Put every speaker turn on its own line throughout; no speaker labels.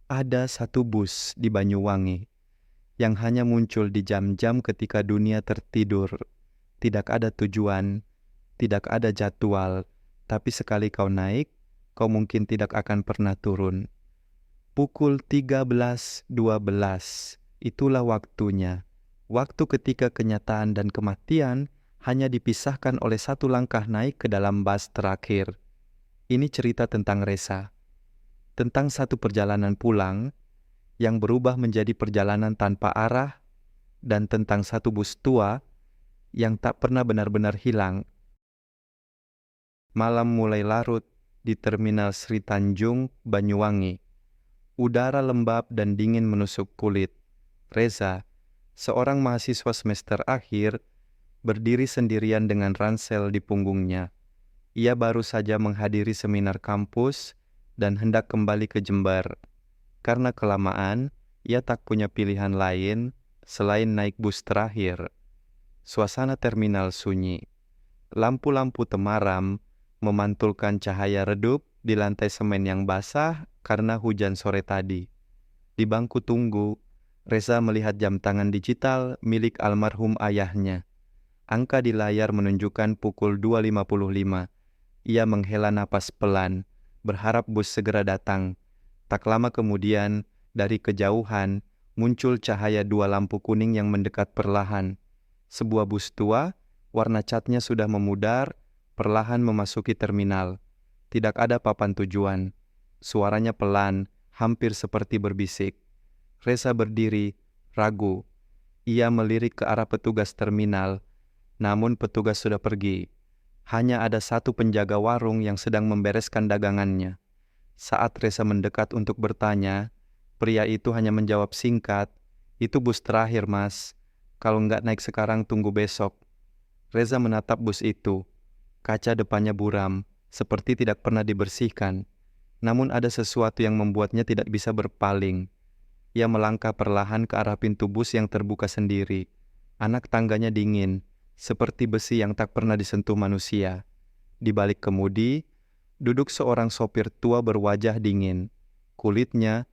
Ada satu bus di Banyuwangi yang hanya muncul di jam-jam ketika dunia tertidur. Tidak ada tujuan, tidak ada jadwal, tapi sekali kau naik, kau mungkin tidak akan pernah turun. Pukul 13.12, itulah waktunya. Waktu ketika kenyataan dan kematian hanya dipisahkan oleh satu langkah naik ke dalam bus terakhir. Ini cerita tentang Reza, tentang satu perjalanan pulang yang berubah menjadi perjalanan tanpa arah, dan tentang satu bus tua yang tak pernah benar-benar hilang. Malam mulai larut di Terminal Sri Tanjung, Banyuwangi. Udara lembab dan dingin menusuk kulit. Reza, seorang mahasiswa semester akhir, berdiri sendirian dengan ransel di punggungnya. Ia baru saja menghadiri seminar kampus dan hendak kembali ke Jember. Karena kelamaan, ia tak punya pilihan lain selain naik bus terakhir. Suasana terminal sunyi. Lampu-lampu temaram memantulkan cahaya redup di lantai semen yang basah karena hujan sore tadi. Di bangku tunggu, Reza melihat jam tangan digital milik almarhum ayahnya. Angka di layar menunjukkan pukul 2.55. Ia menghela napas pelan, berharap bus segera datang. Tak lama kemudian, dari kejauhan, muncul cahaya dua lampu kuning yang mendekat perlahan. Sebuah bus tua, warna catnya sudah memudar, perlahan memasuki terminal. Tidak ada papan tujuan. Suaranya pelan, hampir seperti berbisik. Reza berdiri, ragu. Ia melirik ke arah petugas terminal, namun petugas sudah pergi. Hanya ada satu penjaga warung yang sedang membereskan dagangannya. Saat Reza mendekat untuk bertanya, pria itu hanya menjawab singkat, "Itu bus terakhir, Mas. Kalau nggak naik sekarang, tunggu besok." Reza menatap bus itu. Kaca depannya buram, seperti tidak pernah dibersihkan. Namun ada sesuatu yang membuatnya tidak bisa berpaling. Ia melangkah perlahan ke arah pintu bus yang terbuka sendiri. Anak tangganya dingin, seperti besi yang tak pernah disentuh manusia. Di balik kemudi, duduk seorang sopir tua berwajah dingin. Kulitnya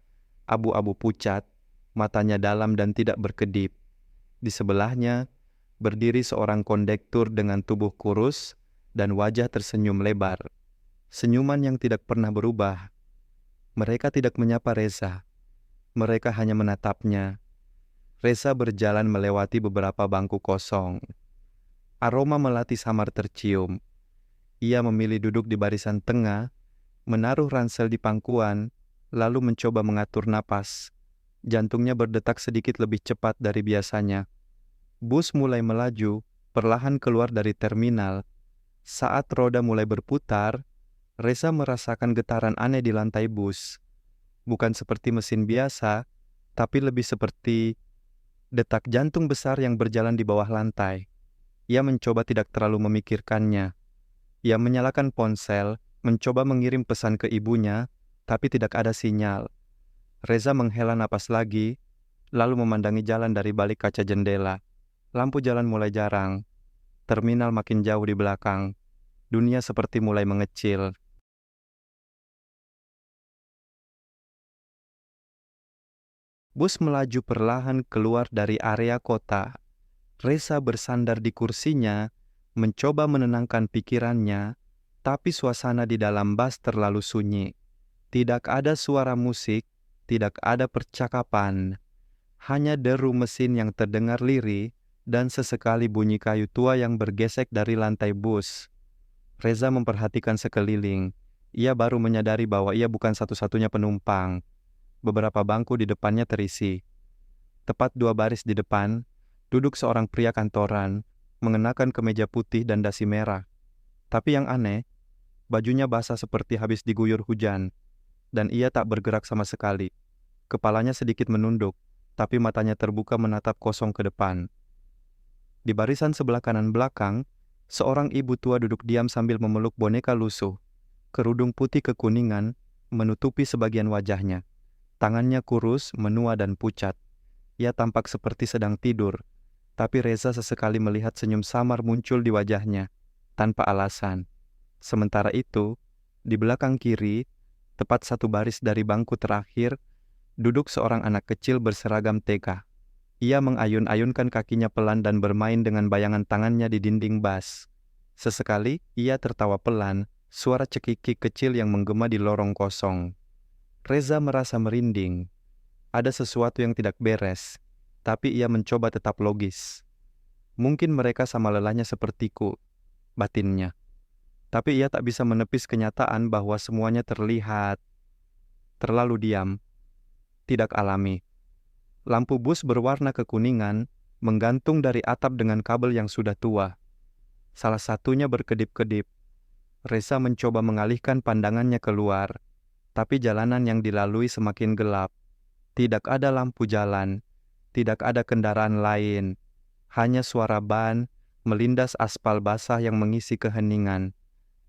abu-abu pucat, matanya dalam dan tidak berkedip. Di sebelahnya, berdiri seorang kondektur dengan tubuh kurus dan wajah tersenyum lebar. Senyuman yang tidak pernah berubah. Mereka tidak menyapa Reza. Mereka hanya menatapnya. Reza berjalan melewati beberapa bangku kosong. Aroma melati samar tercium. Ia memilih duduk di barisan tengah, menaruh ransel di pangkuan, lalu mencoba mengatur napas. Jantungnya berdetak sedikit lebih cepat dari biasanya. Bus mulai melaju, perlahan keluar dari terminal. Saat roda mulai berputar, Reza merasakan getaran aneh di lantai bus. Bukan seperti mesin biasa, tapi lebih seperti detak jantung besar yang berjalan di bawah lantai. Ia mencoba tidak terlalu memikirkannya. Ia menyalakan ponsel, mencoba mengirim pesan ke ibunya, tapi tidak ada sinyal. Reza menghela napas lagi, lalu memandangi jalan dari balik kaca jendela. Lampu jalan mulai jarang. Terminal makin jauh di belakang. Dunia seperti mulai mengecil. Bus melaju perlahan keluar dari area kota. Reza bersandar di kursinya, mencoba menenangkan pikirannya, tapi suasana di dalam bus terlalu sunyi. Tidak ada suara musik, tidak ada percakapan. Hanya deru mesin yang terdengar lirih dan sesekali bunyi kayu tua yang bergesek dari lantai bus. Reza memperhatikan sekeliling. Ia baru menyadari bahwa ia bukan satu-satunya penumpang. Beberapa bangku di depannya terisi. Tepat dua baris di depan, duduk seorang pria kantoran, mengenakan kemeja putih dan dasi merah. Tapi yang aneh, bajunya basah seperti habis diguyur hujan, dan ia tak bergerak sama sekali. Kepalanya sedikit menunduk, tapi matanya terbuka menatap kosong ke depan. Di barisan sebelah kanan belakang, seorang ibu tua duduk diam sambil memeluk boneka lusuh. Kerudung putih kekuningan menutupi sebagian wajahnya. Tangannya kurus, menua dan pucat. Ia tampak seperti sedang tidur, tapi Reza sesekali melihat senyum samar muncul di wajahnya, tanpa alasan. Sementara itu, di belakang kiri, tepat satu baris dari bangku terakhir, Duduk seorang anak kecil berseragam TK. Ia mengayun-ayunkan kakinya pelan dan bermain dengan bayangan tangannya di dinding bas. Sesekali, ia tertawa pelan, suara cekikik kecil yang menggema di lorong kosong. Reza merasa merinding. Ada sesuatu yang tidak beres, tapi ia mencoba tetap logis. Mungkin mereka sama lelahnya sepertiku, batinnya. Tapi ia tak bisa menepis kenyataan bahwa semuanya terlihat terlalu diam, tidak alami. Lampu bus berwarna kekuningan menggantung dari atap dengan kabel yang sudah tua. Salah satunya berkedip-kedip. Reza mencoba mengalihkan pandangannya keluar, tapi jalanan yang dilalui semakin gelap. Tidak ada lampu jalan, tidak ada kendaraan lain, hanya suara ban melindas aspal basah yang mengisi keheningan.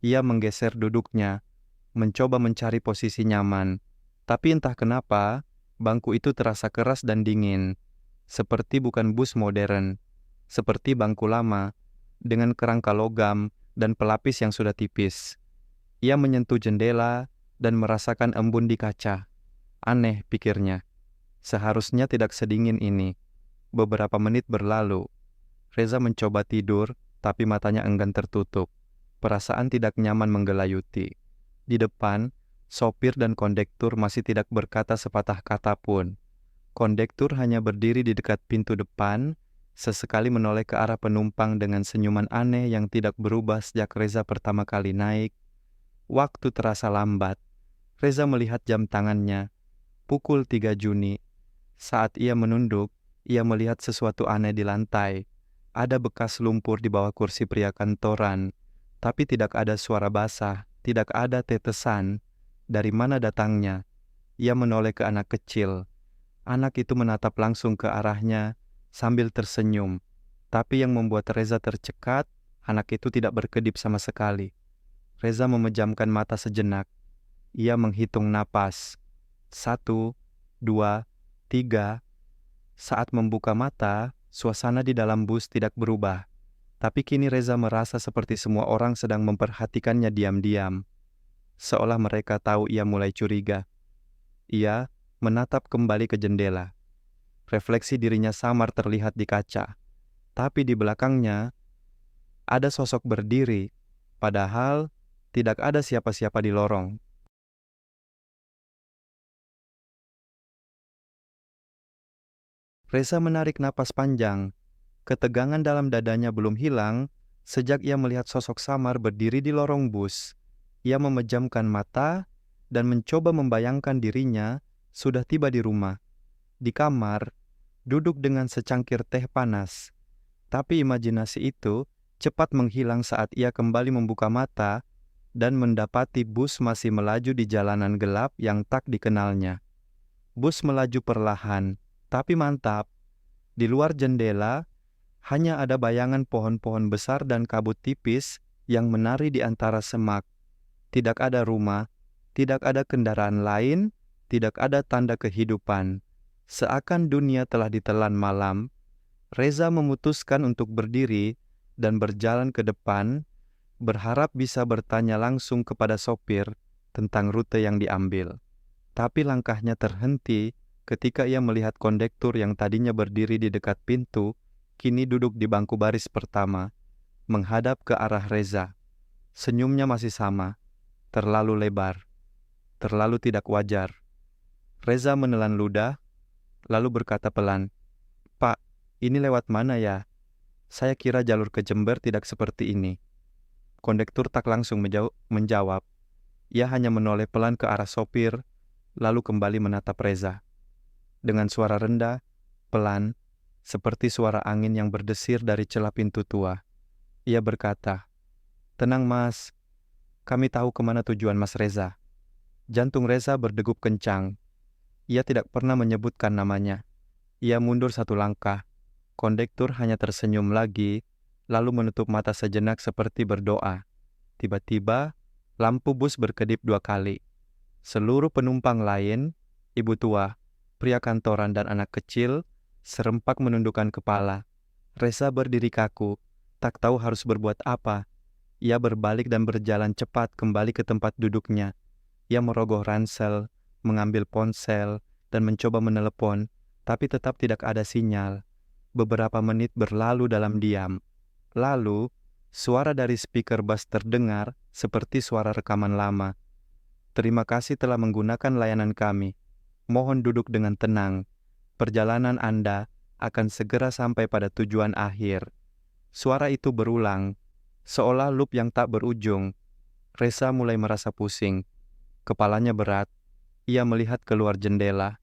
Ia menggeser duduknya, mencoba mencari posisi nyaman. Tapi entah kenapa, bangku itu terasa keras dan dingin, seperti bukan bus modern, seperti bangku lama, dengan kerangka logam dan pelapis yang sudah tipis. Ia menyentuh jendela dan merasakan embun di kaca. Aneh, pikirnya. Seharusnya tidak sedingin ini. Beberapa menit berlalu. Reza mencoba tidur, tapi matanya enggan tertutup. Perasaan tidak nyaman menggelayuti. Di depan, sopir dan kondektur masih tidak berkata sepatah kata pun. Kondektur hanya berdiri di dekat pintu depan, sesekali menoleh ke arah penumpang dengan senyuman aneh yang tidak berubah sejak Reza pertama kali naik. Waktu terasa lambat. Reza melihat jam tangannya. Pukul 3 Juni. Saat ia menunduk, ia melihat sesuatu aneh di lantai. Ada bekas lumpur di bawah kursi pria kantoran, tapi tidak ada suara basah, tidak ada tetesan. Dari mana datangnya? Ia menoleh ke anak kecil. Anak itu menatap langsung ke arahnya sambil tersenyum. Tapi yang membuat Reza tercekat, anak itu tidak berkedip sama sekali. Reza memejamkan mata sejenak. Ia menghitung napas. 1, 2, 3. Saat membuka mata, suasana di dalam bus tidak berubah. Tapi kini Reza merasa seperti semua orang sedang memperhatikannya diam-diam. Seolah mereka tahu ia mulai curiga. Ia menatap kembali ke jendela. Refleksi dirinya samar terlihat di kaca. Tapi di belakangnya, ada sosok berdiri, padahal tidak ada siapa-siapa di lorong. Reza menarik napas panjang. Ketegangan dalam dadanya belum hilang sejak ia melihat sosok samar berdiri di lorong bus. Ia memejamkan mata dan mencoba membayangkan dirinya sudah tiba di rumah, di kamar, duduk dengan secangkir teh panas. Tapi imajinasi itu cepat menghilang saat ia kembali membuka mata dan mendapati bus masih melaju di jalanan gelap yang tak dikenalnya. Bus melaju perlahan, tapi mantap. Di luar jendela, hanya ada bayangan pohon-pohon besar dan kabut tipis yang menari di antara semak. Tidak ada rumah, tidak ada kendaraan lain, tidak ada tanda kehidupan. Seakan dunia telah ditelan malam, Reza memutuskan untuk berdiri dan berjalan ke depan, berharap bisa bertanya langsung kepada sopir tentang rute yang diambil. Tapi langkahnya terhenti ketika ia melihat kondektur yang tadinya berdiri di dekat pintu, kini duduk di bangku baris pertama, menghadap ke arah Reza. Senyumnya masih sama, terlalu lebar, terlalu tidak wajar. Reza menelan ludah, lalu berkata pelan, "Pak, ini lewat mana ya? Saya kira jalur ke Jember tidak seperti ini." Kondektur tak langsung menjawab. Ia hanya menoleh pelan ke arah sopir, lalu kembali menatap Reza. Dengan suara rendah, pelan, seperti suara angin yang berdesir dari celah pintu tua. Ia berkata, "Tenang mas, kami tahu kemana tujuan mas Reza." Jantung Reza berdegup kencang. Ia tidak pernah menyebutkan namanya. Ia mundur satu langkah. Kondektur hanya tersenyum lagi, lalu menutup mata sejenak seperti berdoa. Tiba-tiba, lampu bus berkedip 2 kali. Seluruh penumpang lain, ibu tua, pria kantoran dan anak kecil, serempak menundukkan kepala. Reza berdiri kaku, tak tahu harus berbuat apa. Ia berbalik dan berjalan cepat kembali ke tempat duduknya. Ia merogoh ransel, mengambil ponsel, dan mencoba menelepon, tapi tetap tidak ada sinyal. Beberapa menit berlalu dalam diam. Lalu, suara dari speaker bus terdengar seperti suara rekaman lama. "Terima kasih telah menggunakan layanan kami. Mohon duduk dengan tenang. Perjalanan Anda akan segera sampai pada tujuan akhir." Suara itu berulang, seolah loop yang tak berujung. Reza mulai merasa pusing. Kepalanya berat. Ia melihat keluar jendela.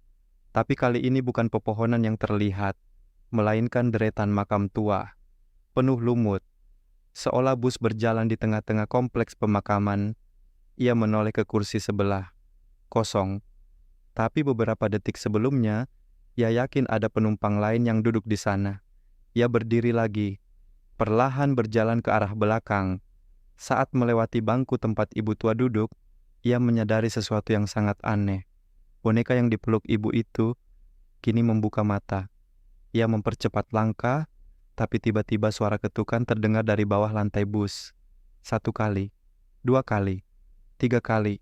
Tapi kali ini bukan pepohonan yang terlihat, melainkan deretan makam tua, penuh lumut. Seolah bus berjalan di tengah-tengah kompleks pemakaman. Ia menoleh ke kursi sebelah. Kosong. Tapi beberapa detik sebelumnya, ia yakin ada penumpang lain yang duduk di sana. Ia berdiri lagi, perlahan berjalan ke arah belakang. Saat melewati bangku tempat ibu tua duduk, ia menyadari sesuatu yang sangat aneh. Boneka yang dipeluk ibu itu kini membuka mata. Ia mempercepat langkah, tapi tiba-tiba suara ketukan terdengar dari bawah lantai bus. 1 kali, 2 kali, 3 kali.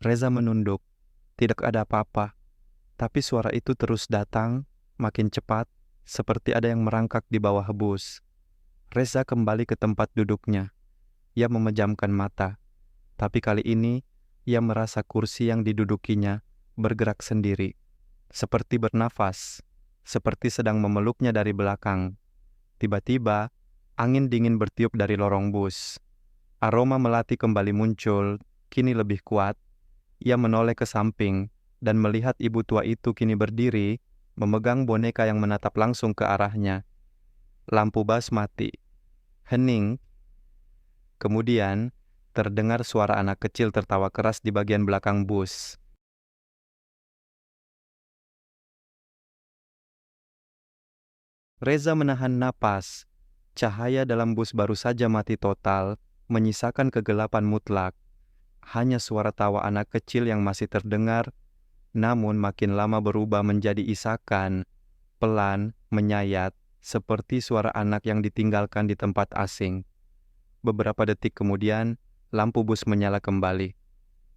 Reza menunduk. Tidak ada apa-apa. Tapi suara itu terus datang, makin cepat, seperti ada yang merangkak di bawah bus. Reza kembali ke tempat duduknya. Ia memejamkan mata. Tapi kali ini, ia merasa kursi yang didudukinya bergerak sendiri. Seperti bernafas, seperti sedang memeluknya dari belakang. Tiba-tiba, angin dingin bertiup dari lorong bus. Aroma melati kembali muncul, kini lebih kuat. Ia menoleh ke samping dan melihat ibu tua itu kini berdiri, memegang boneka yang menatap langsung ke arahnya. Lampu bus mati. Hening. Kemudian, terdengar suara anak kecil tertawa keras di bagian belakang bus. Reza menahan napas. Cahaya dalam bus baru saja mati total, menyisakan kegelapan mutlak. Hanya suara tawa anak kecil yang masih terdengar, namun makin lama berubah menjadi isakan, pelan, menyayat, seperti suara anak yang ditinggalkan di tempat asing. Beberapa detik kemudian, lampu bus menyala kembali.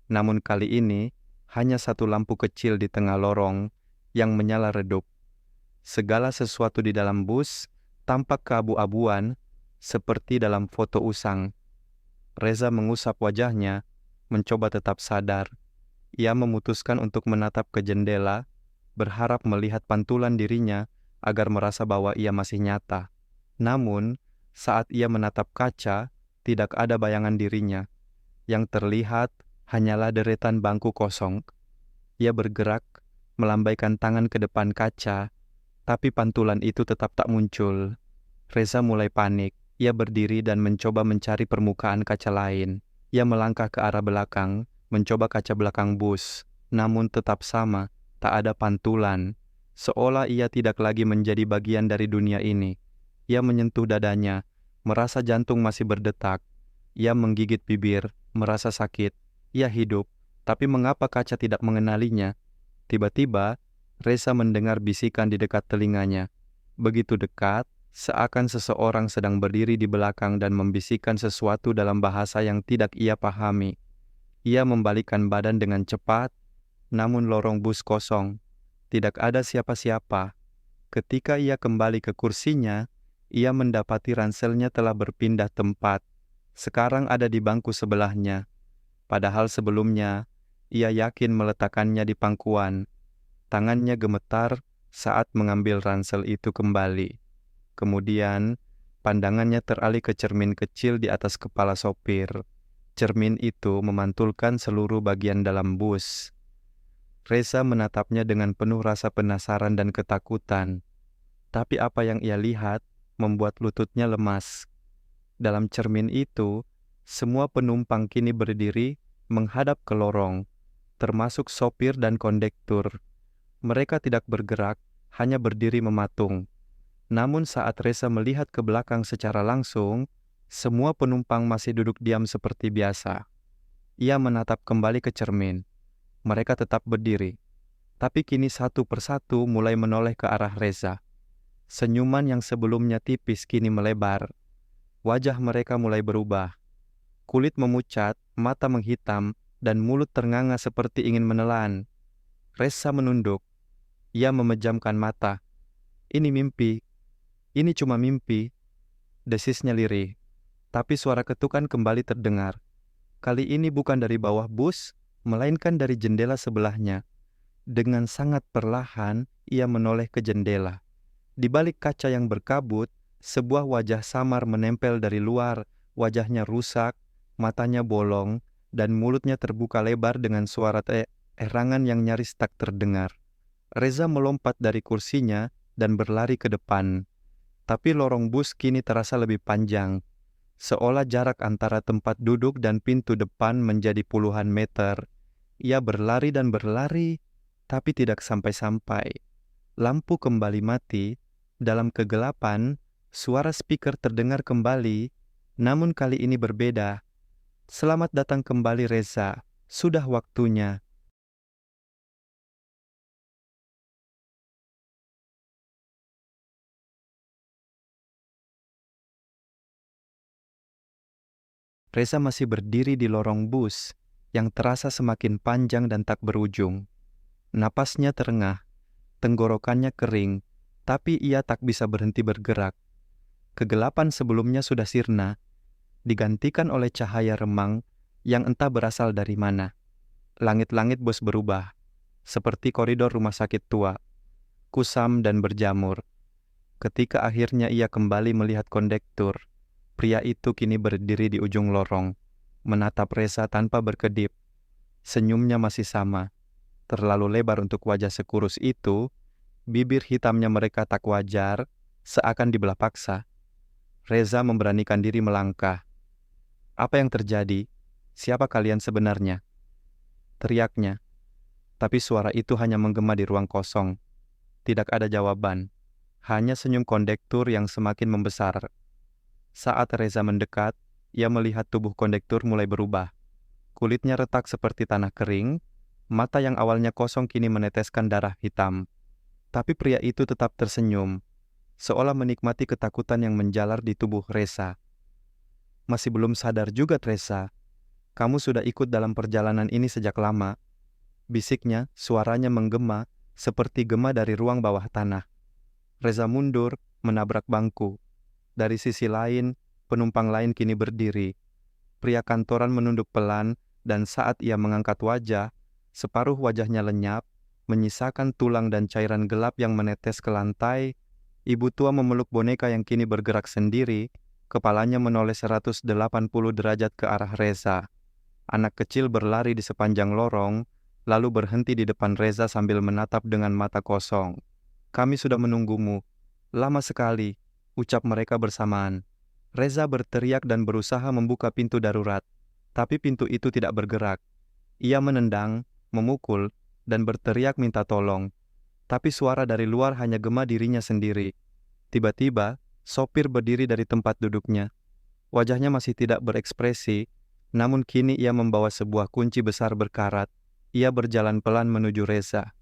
Namun kali ini, hanya satu lampu kecil di tengah lorong yang menyala redup. Segala sesuatu di dalam bus tampak keabu-abuan, seperti dalam foto usang. Reza mengusap wajahnya, mencoba tetap sadar. Ia memutuskan untuk menatap ke jendela, berharap melihat pantulan dirinya agar merasa bahwa ia masih nyata. Namun, saat ia menatap kaca, tidak ada bayangan dirinya. Yang terlihat hanyalah deretan bangku kosong. Ia bergerak, melambaikan tangan ke depan kaca, tapi pantulan itu tetap tak muncul. Reza mulai panik. Ia berdiri dan mencoba mencari permukaan kaca lain. Ia melangkah ke arah belakang, mencoba kaca belakang bus. Namun tetap sama, tak ada pantulan. Seolah ia tidak lagi menjadi bagian dari dunia ini. Ia menyentuh dadanya, merasa jantung masih berdetak. Ia menggigit bibir, merasa sakit. Ia hidup, tapi mengapa kaca tidak mengenalinya? Tiba-tiba, Reza mendengar bisikan di dekat telinganya. Begitu dekat, seakan seseorang sedang berdiri di belakang dan membisikkan sesuatu dalam bahasa yang tidak ia pahami. Ia membalikkan badan dengan cepat, namun lorong bus kosong. Tidak ada siapa-siapa. Ketika ia kembali ke kursinya, ia mendapati ranselnya telah berpindah tempat. Sekarang ada di bangku sebelahnya. Padahal sebelumnya, ia yakin meletakkannya di pangkuan. Tangannya gemetar saat mengambil ransel itu kembali. Kemudian, pandangannya teralih ke cermin kecil di atas kepala sopir. Cermin itu memantulkan seluruh bagian dalam bus. Reza menatapnya dengan penuh rasa penasaran dan ketakutan. Tapi apa yang ia lihat membuat lututnya lemas. Dalam cermin itu, semua penumpang kini berdiri menghadap ke lorong, termasuk sopir dan kondektur. Mereka tidak bergerak, hanya berdiri mematung. Namun saat Reza melihat ke belakang secara langsung, semua penumpang masih duduk diam seperti biasa. Ia menatap kembali ke cermin. Mereka tetap berdiri, tapi kini satu persatu mulai menoleh ke arah Reza. Senyuman yang sebelumnya tipis kini melebar. Wajah mereka mulai berubah. Kulit memucat, mata menghitam, dan mulut ternganga seperti ingin menelan. Reza menunduk. Ia memejamkan mata. Ini mimpi, ini cuma mimpi, desisnya lirih. Tapi suara ketukan kembali terdengar. Kali ini bukan dari bawah bus, melainkan dari jendela sebelahnya. Dengan sangat perlahan, ia menoleh ke jendela. Di balik kaca yang berkabut, sebuah wajah samar menempel dari luar. Wajahnya rusak, matanya bolong, dan mulutnya terbuka lebar dengan suara erangan yang nyaris tak terdengar. Reza melompat dari kursinya dan berlari ke depan. Tapi lorong bus kini terasa lebih panjang. Seolah jarak antara tempat duduk dan pintu depan menjadi puluhan meter. Ia berlari dan berlari, tapi tidak sampai-sampai. Lampu kembali mati. Dalam kegelapan, suara speaker terdengar kembali, namun kali ini berbeda. Selamat datang kembali Reza, sudah waktunya. Reza masih berdiri di lorong bus, yang terasa semakin panjang dan tak berujung. Napasnya terengah, tenggorokannya kering, tapi ia tak bisa berhenti bergerak. Kegelapan sebelumnya sudah sirna, digantikan oleh cahaya remang yang entah berasal dari mana. Langit-langit bus berubah, seperti koridor rumah sakit tua, kusam dan berjamur. Ketika akhirnya ia kembali melihat kondektur, pria itu kini berdiri di ujung lorong, menatap Reza tanpa berkedip. Senyumnya masih sama, terlalu lebar untuk wajah sekurus itu. Bibir hitamnya mereka tak wajar, seakan dibelah paksa. Reza memberanikan diri melangkah. Apa yang terjadi? Siapa kalian sebenarnya? Teriaknya. Tapi suara itu hanya menggema di ruang kosong. Tidak ada jawaban. Hanya senyum kondektur yang semakin membesar. Saat Reza mendekat, ia melihat tubuh kondektur mulai berubah. Kulitnya retak seperti tanah kering, mata yang awalnya kosong kini meneteskan darah hitam. Tapi pria itu tetap tersenyum, seolah menikmati ketakutan yang menjalar di tubuh Reza. Masih belum sadar juga Reza, kamu sudah ikut dalam perjalanan ini sejak lama. Bisiknya, suaranya menggema, seperti gema dari ruang bawah tanah. Reza mundur, menabrak bangku. Dari sisi lain, penumpang lain kini berdiri. Pria kantoran menunduk pelan, dan saat ia mengangkat wajah, separuh wajahnya lenyap, menyisakan tulang dan cairan gelap yang menetes ke lantai. Ibu tua memeluk boneka yang kini bergerak sendiri, kepalanya menoleh 180 derajat ke arah Reza. Anak kecil berlari di sepanjang lorong, lalu berhenti di depan Reza sambil menatap dengan mata kosong. Kami sudah menunggumu. Lama sekali, ucap mereka bersamaan. Reza berteriak dan berusaha membuka pintu darurat, tapi pintu itu tidak bergerak. Ia menendang, memukul, dan berteriak minta tolong. Tapi suara dari luar hanya gema dirinya sendiri. Tiba-tiba, sopir berdiri dari tempat duduknya. Wajahnya masih tidak berekspresi, namun kini ia membawa sebuah kunci besar berkarat. Ia berjalan pelan menuju Reza.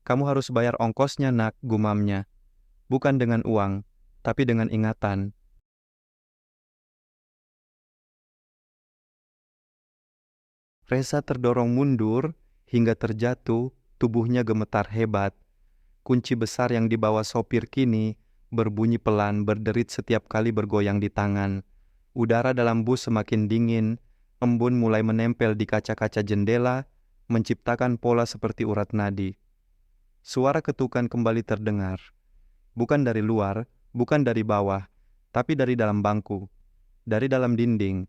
Kamu harus bayar ongkosnya, nak, gumamnya. Bukan dengan uang, tapi dengan ingatan. Reza terdorong mundur hingga terjatuh, tubuhnya gemetar hebat. Kunci besar yang dibawa sopir kini berbunyi pelan, berderit setiap kali bergoyang di tangan. Udara dalam bus semakin dingin, embun mulai menempel di kaca-kaca jendela, menciptakan pola seperti urat nadi. Suara ketukan kembali terdengar. Bukan dari luar, bukan dari bawah, tapi dari dalam bangku, dari dalam dinding.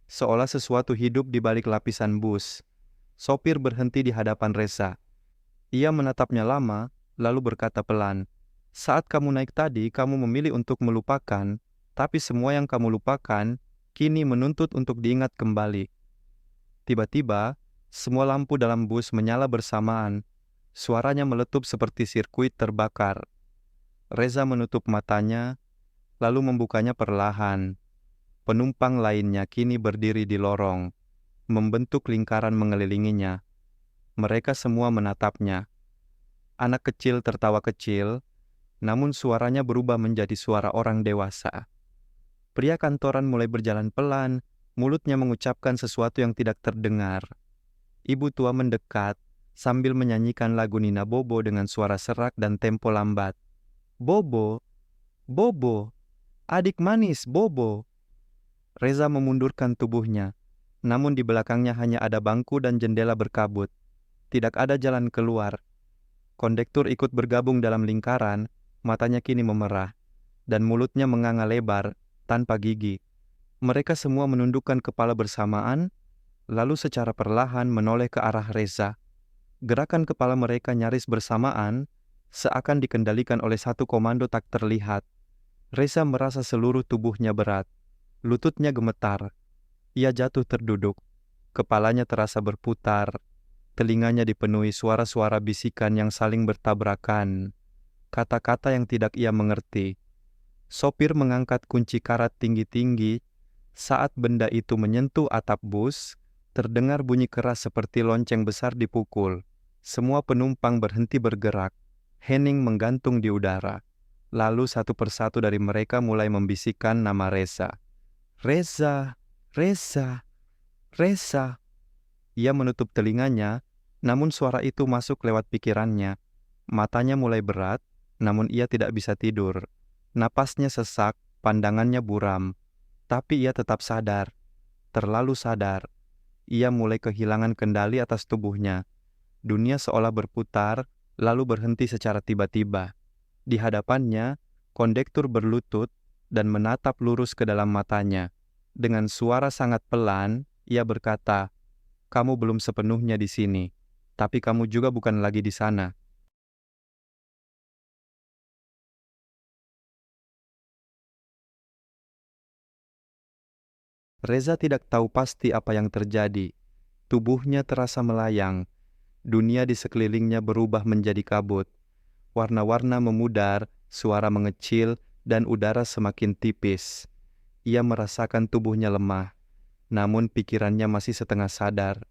Seolah sesuatu hidup di balik lapisan bus. Sopir berhenti di hadapan Reza. Ia menatapnya lama, lalu berkata pelan, "Saat kamu naik tadi, kamu memilih untuk melupakan, tapi semua yang kamu lupakan, kini menuntut untuk diingat kembali." Tiba-tiba, semua lampu dalam bus menyala bersamaan. Suaranya meletup seperti sirkuit terbakar. Reza menutup matanya, lalu membukanya perlahan. Penumpang lainnya kini berdiri di lorong, membentuk lingkaran mengelilinginya. Mereka semua menatapnya. Anak kecil tertawa kecil, namun suaranya berubah menjadi suara orang dewasa. Pria kantoran mulai berjalan pelan, mulutnya mengucapkan sesuatu yang tidak terdengar. Ibu tua mendekat, sambil menyanyikan lagu Nina Bobo dengan suara serak dan tempo lambat. "Bobo, Bobo, adik manis Bobo." Reza memundurkan tubuhnya, namun di belakangnya hanya ada bangku dan jendela berkabut. Tidak ada jalan keluar. Kondektur ikut bergabung dalam lingkaran, matanya kini memerah, dan mulutnya menganga lebar, tanpa gigi. Mereka semua menundukkan kepala bersamaan, lalu secara perlahan menoleh ke arah Reza. Gerakan kepala mereka nyaris bersamaan, seakan dikendalikan oleh satu komando tak terlihat. Reza merasa seluruh tubuhnya berat, lututnya gemetar. Ia jatuh terduduk, kepalanya terasa berputar, telinganya dipenuhi suara-suara bisikan yang saling bertabrakan, kata-kata yang tidak ia mengerti. Sopir mengangkat kunci karat tinggi-tinggi. Saat benda itu menyentuh atap bus, terdengar bunyi keras seperti lonceng besar dipukul. Semua penumpang berhenti bergerak. Hening menggantung di udara. Lalu satu persatu dari mereka mulai membisikkan nama Reza. "Reza, Reza, Reza." Ia menutup telinganya, namun suara itu masuk lewat pikirannya. Matanya mulai berat, namun ia tidak bisa tidur. Napasnya sesak, pandangannya buram. Tapi ia tetap sadar, terlalu sadar. Ia mulai kehilangan kendali atas tubuhnya. Dunia seolah berputar, lalu berhenti secara tiba-tiba. Di hadapannya, kondektur berlutut dan menatap lurus ke dalam matanya. Dengan suara sangat pelan, ia berkata, "Kamu belum sepenuhnya di sini, tapi kamu juga bukan lagi di sana." Reza tidak tahu pasti apa yang terjadi. Tubuhnya terasa melayang. Dunia di sekelilingnya berubah menjadi kabut. Warna-warna memudar, suara mengecil, dan udara semakin tipis. Ia merasakan tubuhnya lemah, namun pikirannya masih setengah sadar.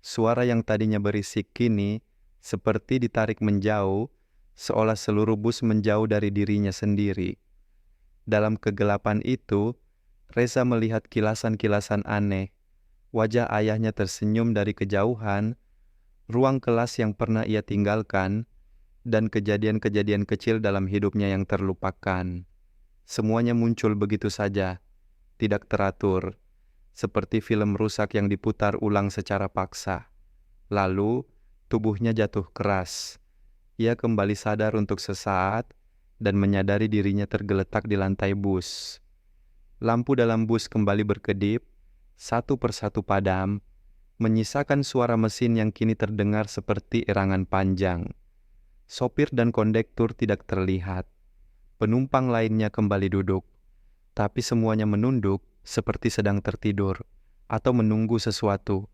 Suara yang tadinya berisik kini seperti ditarik menjauh, seolah seluruh bus menjauh dari dirinya sendiri. Dalam kegelapan itu, Reza melihat kilasan-kilasan aneh. Wajah ayahnya tersenyum dari kejauhan, ruang kelas yang pernah ia tinggalkan, dan kejadian-kejadian kecil dalam hidupnya yang terlupakan. Semuanya muncul begitu saja, tidak teratur, seperti film rusak yang diputar ulang secara paksa. Lalu, tubuhnya jatuh keras. Ia kembali sadar untuk sesaat dan menyadari dirinya tergeletak di lantai bus. Lampu dalam bus kembali berkedip, satu persatu padam, menyisakan suara mesin yang kini terdengar seperti erangan panjang. Sopir dan kondektur tidak terlihat. Penumpang lainnya kembali duduk, tapi semuanya menunduk seperti sedang tertidur atau menunggu sesuatu.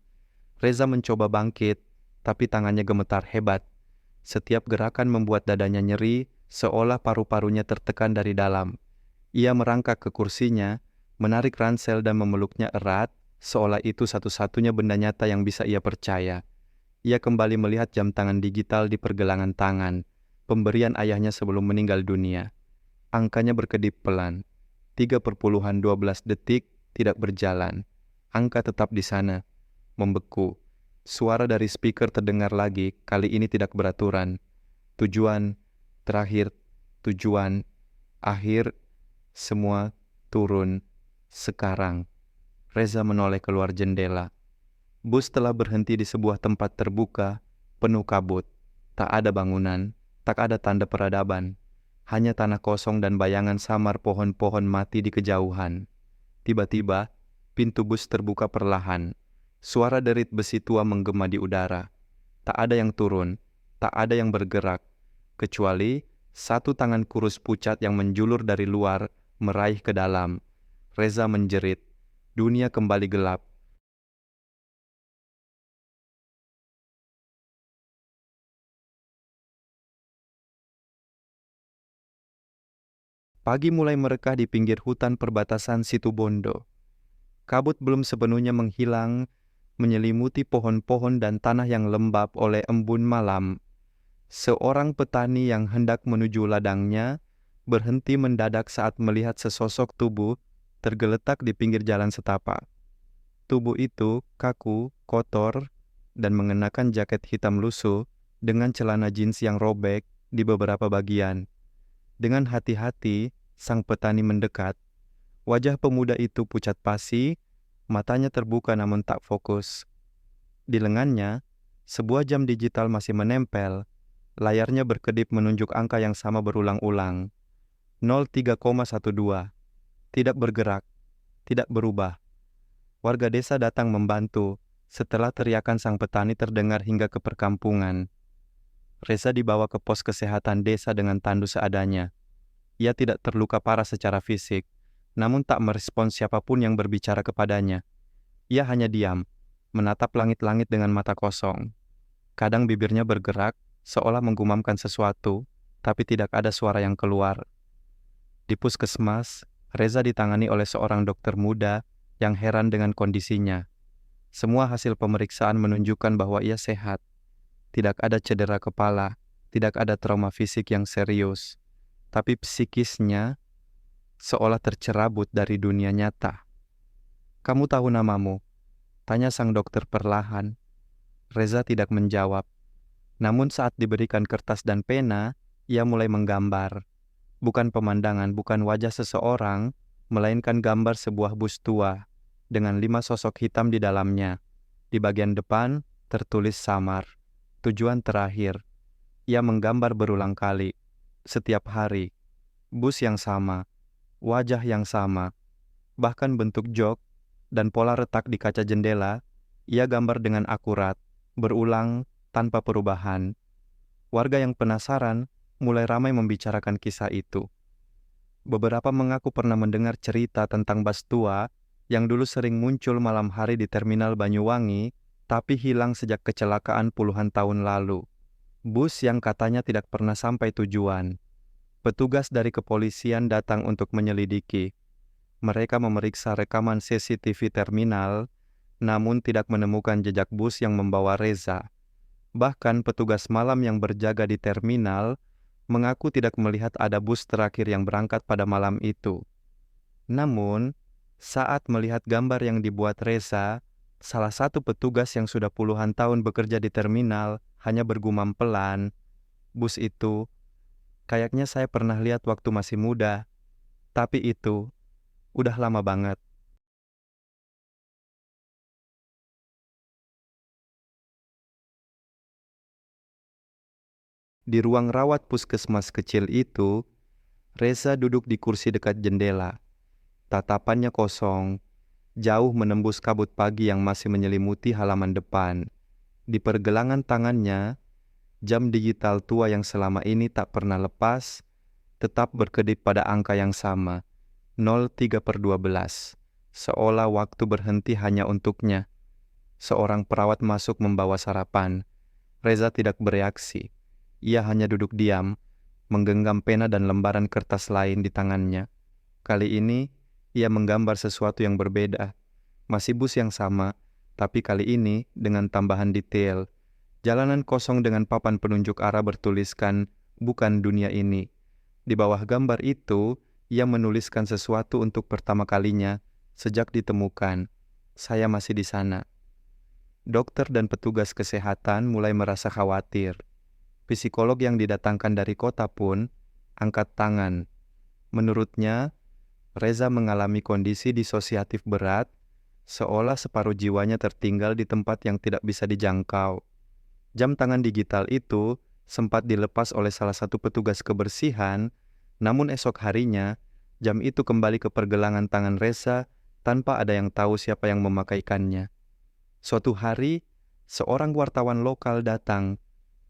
Reza mencoba bangkit, tapi tangannya gemetar hebat. Setiap gerakan membuat dadanya nyeri, seolah paru-parunya tertekan dari dalam. Ia merangkak ke kursinya, menarik ransel dan memeluknya erat, seolah itu satu-satunya benda nyata yang bisa ia percaya. Ia kembali melihat jam tangan digital di pergelangan tangan, pemberian ayahnya sebelum meninggal dunia. Angkanya berkedip pelan. 3,12 detik tidak berjalan. Angka tetap di sana, membeku. Suara dari speaker terdengar lagi, kali ini tidak beraturan. Tujuan, terakhir, tujuan, akhir, semua turun. Sekarang. Reza menoleh keluar jendela. Bus telah berhenti di sebuah tempat terbuka, penuh kabut. Tak ada bangunan, tak ada tanda peradaban. Hanya tanah kosong dan bayangan samar pohon-pohon mati di kejauhan. Tiba-tiba, pintu bus terbuka perlahan. Suara derit besi tua menggema di udara. Tak ada yang turun, tak ada yang bergerak, kecuali satu tangan kurus pucat yang menjulur dari luar, meraih ke dalam. Reza menjerit. Dunia kembali gelap. Pagi mulai merekah di pinggir hutan perbatasan Situbondo. Kabut belum sepenuhnya menghilang, menyelimuti pohon-pohon dan tanah yang lembab oleh embun malam. Seorang petani yang hendak menuju ladangnya berhenti mendadak saat melihat sesosok tubuh tergeletak di pinggir jalan setapak. Tubuh itu kaku, kotor, dan mengenakan jaket hitam lusuh dengan celana jeans yang robek di beberapa bagian. Dengan hati-hati, sang petani mendekat. Wajah pemuda itu pucat pasi, matanya terbuka namun tak fokus. Di lengannya, sebuah jam digital masih menempel. Layarnya berkedip menunjuk angka yang sama berulang-ulang. 03,12. Tidak bergerak, tidak berubah. Warga desa datang membantu setelah teriakan sang petani terdengar hingga ke perkampungan. Reza dibawa ke pos kesehatan desa dengan tandu seadanya. Ia tidak terluka parah secara fisik, namun tak merespons siapapun yang berbicara kepadanya. Ia hanya diam, menatap langit-langit dengan mata kosong. Kadang bibirnya bergerak, seolah menggumamkan sesuatu, tapi tidak ada suara yang keluar. Di puskesmas, Reza ditangani oleh seorang dokter muda yang heran dengan kondisinya. Semua hasil pemeriksaan menunjukkan bahwa ia sehat. Tidak ada cedera kepala, tidak ada trauma fisik yang serius, tapi psikisnya seolah tercerabut dari dunia nyata. "Kamu tahu namamu?" tanya sang dokter perlahan. Reza tidak menjawab. Namun saat diberikan kertas dan pena, ia mulai menggambar. Bukan pemandangan, bukan wajah seseorang, melainkan gambar sebuah bus tua dengan 5 sosok hitam di dalamnya. Di bagian depan tertulis samar, tujuan terakhir. Ia menggambar berulang kali, setiap hari. Bus yang sama, wajah yang sama, bahkan bentuk jok dan pola retak di kaca jendela, ia gambar dengan akurat, berulang tanpa perubahan. Warga yang penasaran mulai ramai membicarakan kisah itu. Beberapa mengaku pernah mendengar cerita tentang bus tua yang dulu sering muncul malam hari di terminal Banyuwangi, tapi hilang sejak kecelakaan puluhan tahun lalu. Bus yang katanya tidak pernah sampai tujuan. Petugas dari kepolisian datang untuk menyelidiki. Mereka memeriksa rekaman CCTV terminal, namun tidak menemukan jejak bus yang membawa Reza. Bahkan petugas malam yang berjaga di terminal mengaku tidak melihat ada bus terakhir yang berangkat pada malam itu. Namun, saat melihat gambar yang dibuat Reza, salah satu petugas yang sudah puluhan tahun bekerja di terminal hanya bergumam pelan, "Bus itu, kayaknya saya pernah lihat waktu masih muda, tapi itu udah lama banget." Di ruang rawat puskesmas kecil itu, Reza duduk di kursi dekat jendela. Tatapannya kosong, jauh menembus kabut pagi yang masih menyelimuti halaman depan. Di pergelangan tangannya, jam digital tua yang selama ini tak pernah lepas, tetap berkedip pada angka yang sama, 03/12. Seolah waktu berhenti hanya untuknya. Seorang perawat masuk membawa sarapan. Reza tidak bereaksi. Ia hanya duduk diam, menggenggam pena dan lembaran kertas lain di tangannya. Kali ini, ia menggambar sesuatu yang berbeda. Masih bus yang sama, tapi kali ini dengan tambahan detail. Jalanan kosong dengan papan penunjuk arah bertuliskan, "Bukan dunia ini." Di bawah gambar itu, ia menuliskan sesuatu untuk pertama kalinya sejak ditemukan. "Saya masih di sana." Dokter dan petugas kesehatan mulai merasa khawatir. Psikolog yang didatangkan dari kota pun angkat tangan. Menurutnya, Reza mengalami kondisi disosiatif berat, seolah separuh jiwanya tertinggal di tempat yang tidak bisa dijangkau. Jam tangan digital itu sempat dilepas oleh salah satu petugas kebersihan, namun esok harinya, jam itu kembali ke pergelangan tangan Reza tanpa ada yang tahu siapa yang memakaikannya. Suatu hari, seorang wartawan lokal datang,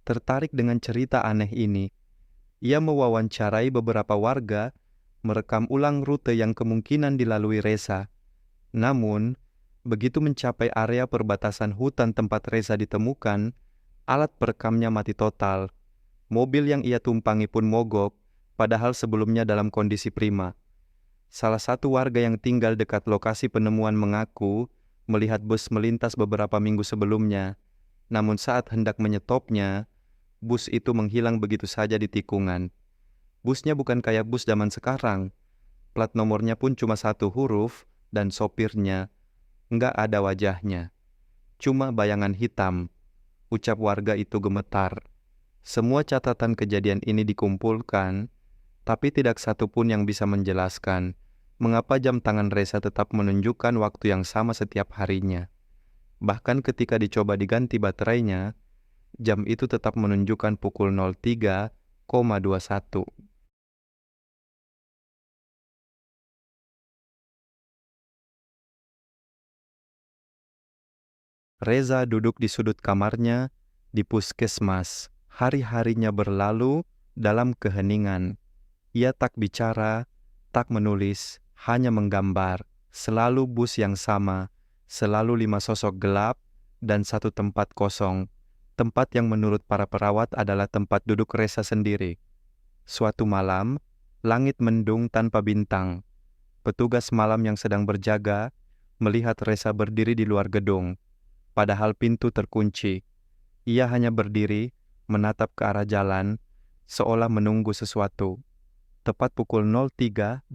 tertarik dengan cerita aneh ini. Ia mewawancarai beberapa warga, merekam ulang rute yang kemungkinan dilalui Reza. Namun, begitu mencapai area perbatasan hutan tempat Reza ditemukan, alat perekamnya mati total. Mobil yang ia tumpangi pun mogok, padahal sebelumnya dalam kondisi prima. Salah satu warga yang tinggal dekat lokasi penemuan mengaku melihat bus melintas beberapa minggu sebelumnya. Namun saat hendak menyetopnya, bus itu menghilang begitu saja di tikungan. Busnya bukan kayak bus zaman sekarang. Plat nomornya pun cuma 1 huruf dan sopirnya nggak ada wajahnya. Cuma bayangan hitam ucap warga itu gemetar. Semua catatan kejadian ini dikumpulkan, tapi tidak satu pun yang bisa menjelaskan mengapa jam tangan Reza tetap menunjukkan waktu yang sama setiap harinya. Bahkan ketika dicoba diganti baterainya, jam itu tetap menunjukkan pukul 03,21. Reza duduk di sudut kamarnya di puskesmas. Hari-harinya berlalu dalam keheningan. Ia tak bicara, tak menulis, hanya menggambar. Selalu bus yang sama, selalu 5 sosok gelap, dan satu tempat kosong. Tempat yang menurut para perawat adalah tempat duduk Reza sendiri. Suatu malam, langit mendung tanpa bintang. Petugas malam yang sedang berjaga melihat Reza berdiri di luar gedung. Padahal pintu terkunci. Ia hanya berdiri, menatap ke arah jalan, seolah menunggu sesuatu. Tepat pukul 03.212,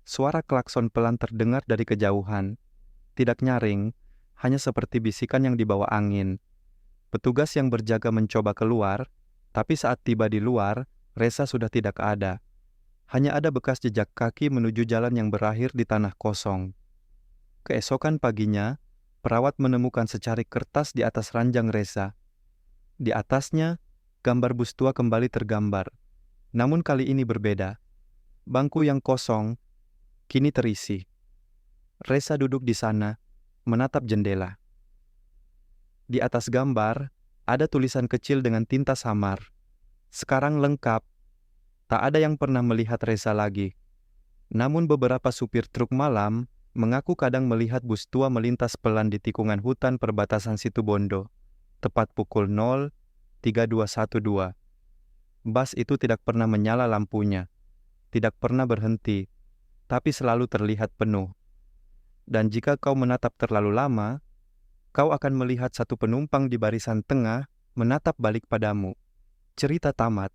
suara klakson pelan terdengar dari kejauhan. Tidak nyaring, hanya seperti bisikan yang dibawa angin. Petugas yang berjaga mencoba keluar, tapi saat tiba di luar, Reza sudah tidak ada. Hanya ada bekas jejak kaki menuju jalan yang berakhir di tanah kosong. Keesokan paginya, perawat menemukan secarik kertas di atas ranjang Reza. Di atasnya, gambar bus tua kembali tergambar. Namun kali ini berbeda. Bangku yang kosong kini terisi. Reza duduk di sana, menatap jendela. Di atas gambar, ada tulisan kecil dengan tinta samar. Sekarang lengkap. Tak ada yang pernah melihat Reza lagi. Namun beberapa supir truk malam mengaku kadang melihat bus tua melintas pelan di tikungan hutan perbatasan Situbondo, tepat pukul 03.212. Bus itu tidak pernah menyala lampunya, tidak pernah berhenti, tapi selalu terlihat penuh. Dan jika kau menatap terlalu lama, kau akan melihat satu penumpang di barisan tengah menatap balik padamu. Cerita tamat.